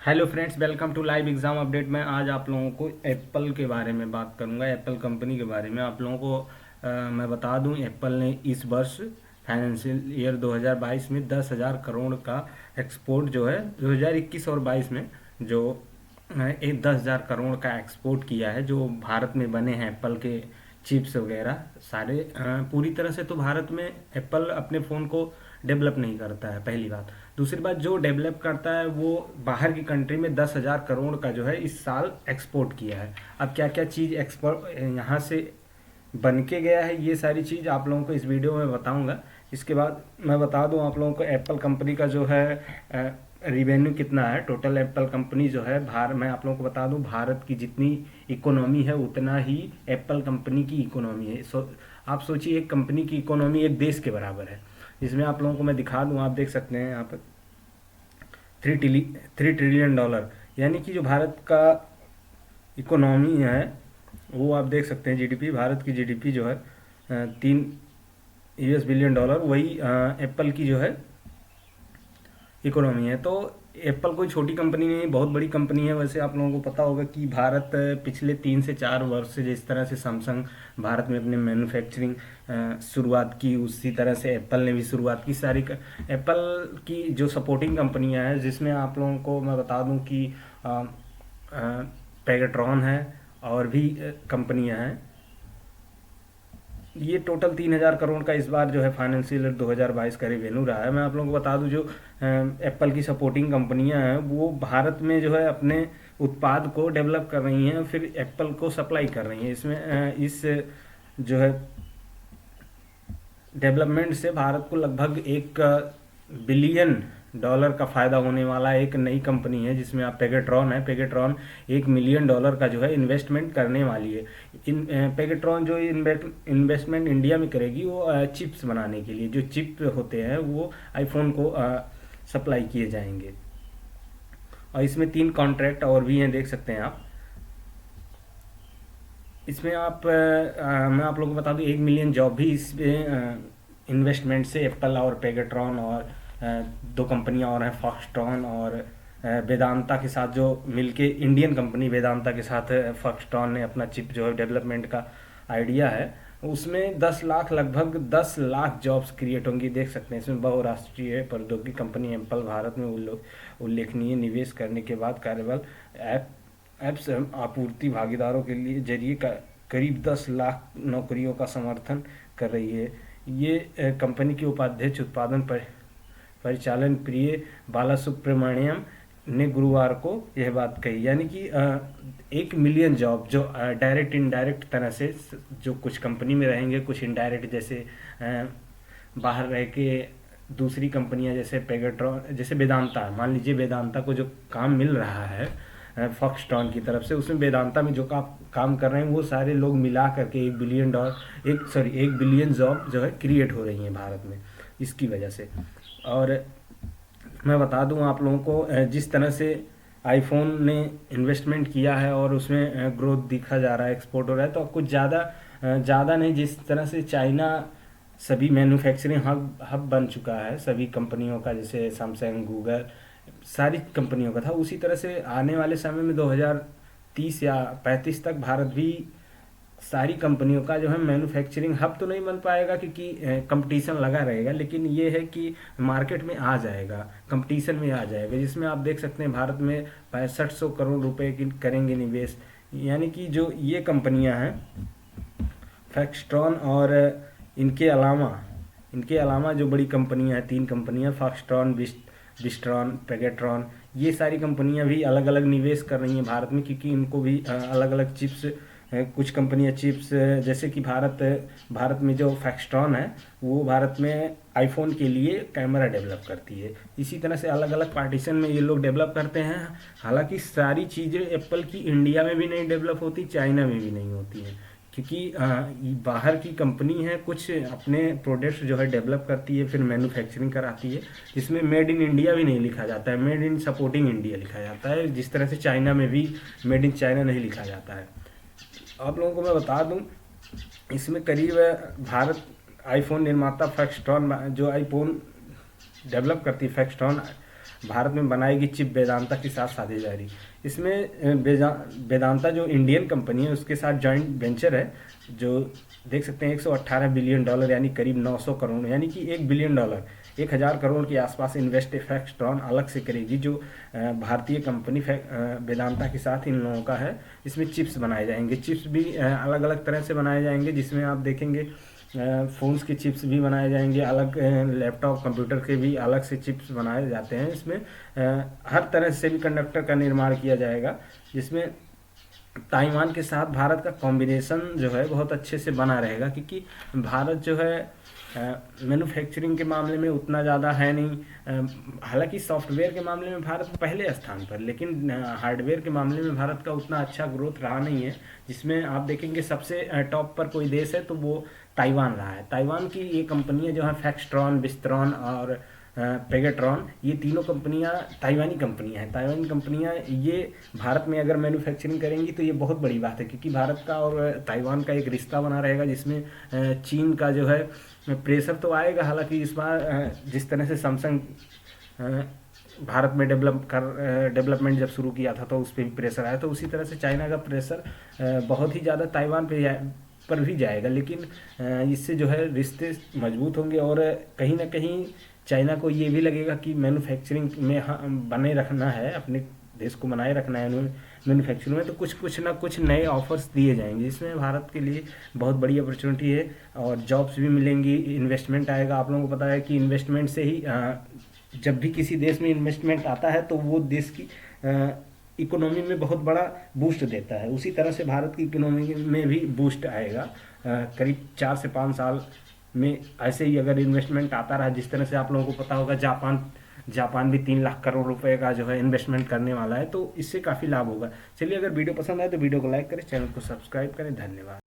Hello friends, welcome to live exam update. मैं आज आप लोगों को एप्पल के बारे में बात करूंगा। एप्पल कंपनी के बारे में आप लोगों को मैं बता दूं, एप्पल ने इस वर्ष फाइनेंशियल ईयर 2022 में 10,000 करोड़ का एक्सपोर्ट जो है 2021 और 22 में जो एक 10,000 करोड़ का एक्सपोर्ट किया है, जो भारत में बने हैं एप्पल के चिप्स वगैरह सारे। पूरी तरह से तो भारत में एप्पल अपने फ़ोन को डेवलप नहीं करता है, पहली बात। दूसरी बात, जो डेवलप करता है वो बाहर की कंट्री में 10,000 करोड़ का जो है इस साल एक्सपोर्ट किया है। अब क्या क्या चीज़ एक्सपोर्ट यहाँ से बन के गया है, ये सारी चीज़ आप लोगों को इस वीडियो में बताऊंगा। इसके बाद मैं बता दूं आप लोगों को एप्पल कंपनी का जो है रिवेन्यू कितना है। टोटल एप्पल कंपनी जो है मैं आप लोगों को बता दूं, भारत की जितनी इकोनॉमी है उतना ही एप्पल कंपनी की इकोनॉमी है। आप सोचिए, एक कंपनी की इकोनॉमी एक देश के बराबर है। इसमें आप लोगों को मैं दिखा दूं, आप देख सकते हैं यहाँ पर 3 ट्रिलियन डॉलर, यानी कि जो भारत का इकोनॉमी है वो आप देख सकते हैं। जीडीपी, भारत की जीडीपी जो है 3 US बिलियन डॉलर, वही एप्पल की जो है इकोनॉमी है। तो एप्पल कोई छोटी कंपनी नहीं, बहुत बड़ी कंपनी है। वैसे आप लोगों को पता होगा कि भारत पिछले 3 से 4 वर्ष से जिस तरह से सैमसंग भारत में अपने मैन्युफैक्चरिंग शुरुआत की, उसी तरह से एप्पल ने भी शुरुआत की। एप्पल की जो सपोर्टिंग कंपनियां हैं, जिसमें आप लोगों को मैं बता दूं कि पेगाट्रॉन है और भी कंपनियां हैं। ये टोटल 3,000 करोड़ का इस बार जो है फाइनेंशियल ईयर 2022 का रेवेन्यू रहा है। मैं आप लोगों को बता दूं, जो एप्पल की सपोर्टिंग कंपनियां हैं वो भारत में जो है अपने उत्पाद को डेवलप कर रही हैं, फिर एप्पल को सप्लाई कर रही हैं। इसमें इस जो है डेवलपमेंट से भारत को लगभग $1 बिलियन का फ़ायदा होने वाला एक नई कंपनी है, जिसमें आप पेगाट्रॉन है। पेगाट्रॉन $1 मिलियन का जो है इन्वेस्टमेंट करने वाली है। पेगाट्रॉन जो इन्वेस्टमेंट इंडिया में करेगी वो चिप्स बनाने के लिए, जो चिप होते हैं वो आईफोन को सप्लाई किए जाएंगे। और इसमें 3 कॉन्ट्रैक्ट और भी हैं, देख सकते हैं आप। इसमें मैं आप लोगों को बता दूं, 1 मिलियन जॉब भी इसमें इन्वेस्टमेंट से एप्पल और पेगाट्रॉन और 2 कंपनियां और हैं, फॉक्सट्रॉन और वेदांता के साथ जो मिलके, इंडियन कंपनी वेदांता के साथ फॉक्सट्रॉन ने अपना चिप जो है डेवलपमेंट का आइडिया है, उसमें 10 लाख, लगभग 10 लाख जॉब्स क्रिएट होंगी। देख सकते हैं इसमें बहुराष्ट्रीय प्रौद्योगिकी कंपनी एप्पल भारत में उल्लेखनीय निवेश करने के बाद कार्यबल ऐप्स आपूर्ति भागीदारों के लिए जरिए करीब 10 लाख नौकरियों का समर्थन कर रही है। ये कंपनी के उपाध्यक्ष उत्पादन परिचालन प्रिय बालासुब्रमण्यम ने गुरुवार को यह बात कही। यानी कि 1 मिलियन जॉब जो डायरेक्ट इनडायरेक्ट तरह से, जो कुछ कंपनी में रहेंगे, कुछ इनडायरेक्ट, जैसे बाहर रह के दूसरी कंपनियां जैसे पेगाट्रॉन, जैसे वेदांता, मान लीजिए वेदांता को जो काम मिल रहा है फॉक्सट्रॉन की तरफ से, उसमें वेदांता में जो काम कर रहे हैं वो सारे लोग मिला करके $1 बिलियन जॉब जो है क्रिएट हो रही हैं भारत में, इसकी वजह से। और मैं बता दूं आप लोगों को, जिस तरह से आईफोन ने इन्वेस्टमेंट किया है और उसमें ग्रोथ दिखा जा रहा है, एक्सपोर्ट हो रहा है, तो कुछ ज़्यादा नहीं। जिस तरह से चाइना सभी मैन्युफैक्चरिंग हब बन चुका है सभी कंपनियों का, जैसे सैमसंग, गूगल, सारी कंपनियों का था, उसी तरह से आने वाले समय में 2030 या 35 तक भारत भी सारी कंपनियों का जो है मैन्युफैक्चरिंग हब तो नहीं बन पाएगा, क्योंकि कंपटीशन लगा रहेगा, लेकिन ये है कि मार्केट में आ जाएगा, कंपटीशन में आ जाएगा। जिसमें आप देख सकते हैं भारत में 6500 करोड़ रुपए की करेंगे निवेश। यानी कि जो ये कंपनियां हैं फॉक्सट्रॉन और इनके अलावा जो बड़ी कंपनियां हैं, 3 कंपनियां, फॉक्सट्रॉन, विस्ट्रॉन, पेगाट्रॉन, ये सारी कंपनियां भी अलग अलग निवेश कर रही हैं भारत में, क्योंकि इनको भी अलग अलग चिप्स, कुछ कंपनियां चिप्स, जैसे कि भारत में जो फॉक्सट्रॉन है वो भारत में आईफोन के लिए कैमरा डेवलप करती है। इसी तरह से अलग अलग पार्टीशन में ये लोग डेवलप करते हैं। हालांकि सारी चीज़ें एप्पल की इंडिया में भी नहीं डेवलप होती, चाइना में भी नहीं होती हैं, क्योंकि बाहर की कंपनी है, कुछ अपने प्रोडक्ट्स जो है डेवलप करती है, फिर मैन्युफैक्चरिंग कराती है। इसमें मेड इन इंडिया भी नहीं लिखा जाता है, मेड इन सपोर्टिंग इंडिया लिखा जाता है, जिस तरह से चाइना में भी मेड इन चाइना नहीं लिखा जाता है। आप लोगों को मैं बता दूं, इसमें करीब भारत आईफोन निर्माता फॉक्सट्रॉन जो आईफोन डेवलप करती है, फॉक्सट्रॉन भारत में बनाएगी चिप वेदांता के साथ साझेदारी। इसमें वेदांता जो इंडियन कंपनी है उसके साथ जॉइंट वेंचर है, जो देख सकते हैं 118 बिलियन डॉलर यानी करीब 900 करोड़ यानी कि 1 बिलियन डॉलर 1000 करोड़ के आसपास इन्वेस्ट फैक्सट्रॉन अलग से करेगी, जो भारतीय कंपनी वेदांता के साथ इन लोगों का है। इसमें चिप्स बनाए जाएंगे, चिप्स भी अलग अलग तरह से बनाए जाएंगे, जिसमें आप देखेंगे फ़ोन्स के चिप्स भी बनाए जाएंगे, अलग लैपटॉप कंप्यूटर के भी अलग से चिप्स बनाए जाते हैं। इसमें हर तरह से भी कंडक्टर का निर्माण किया जाएगा, जिसमें ताइवान के साथ भारत का कॉम्बिनेशन जो है बहुत अच्छे से बना रहेगा, क्योंकि भारत जो है मैन्युफैक्चरिंग के मामले में उतना ज़्यादा है नहीं। हालांकि सॉफ्टवेयर के मामले में भारत पहले स्थान पर, लेकिन हार्डवेयर के मामले में भारत का उतना अच्छा ग्रोथ रहा नहीं है। जिसमें आप देखेंगे सबसे टॉप पर कोई देश है तो वो ताइवान रहा है। ताइवान की ये कंपनियां जो हैं फैक्सट्रॉन, विस्ट्रॉन और पेगाट्रॉन, ये तीनों कंपनियां ताइवानी कंपनियां हैं। ताइवानी कंपनियां ये भारत में अगर मैन्युफैक्चरिंग करेंगी तो ये बहुत बड़ी बात है, क्योंकि भारत का और ताइवान का एक रिश्ता बना रहेगा, जिसमें चीन का जो है प्रेशर तो आएगा। हालांकि इस बार जिस तरह से सैमसंग भारत में डेवलपमेंट जब शुरू किया था तो उस पर भी प्रेशर आया, तो उसी तरह से चाइना का प्रेशर बहुत ही ज़्यादा ताइवान पर भी जाएगा। लेकिन इससे जो है रिश्ते मजबूत होंगे, और कहीं ना कहीं चाइना को ये भी लगेगा कि मैन्युफैक्चरिंग में बने रखना है, अपने देश को बनाए रखना है मैन्युफैक्चरिंग में, तो कुछ ना कुछ नए ऑफर्स दिए जाएंगे। इसमें भारत के लिए बहुत बड़ी अपॉर्चुनिटी है और जॉब्स भी मिलेंगी, इन्वेस्टमेंट आएगा। आप लोगों को पता है कि इन्वेस्टमेंट से ही जब भी किसी देश में इन्वेस्टमेंट आता है तो वो देश की इकोनॉमी में बहुत बड़ा बूस्ट देता है। उसी तरह से भारत की इकोनॉमी में भी बूस्ट आएगा। करीब 4 से 5 साल में ऐसे ही अगर इन्वेस्टमेंट आता रहा, जिस तरह से आप लोगों को पता होगा जापान भी 3 लाख करोड़ रुपए का जो है इन्वेस्टमेंट करने वाला है, तो इससे काफ़ी लाभ होगा। चलिए, अगर वीडियो पसंद आए तो वीडियो को लाइक करें, चैनल को सब्सक्राइब करें। धन्यवाद।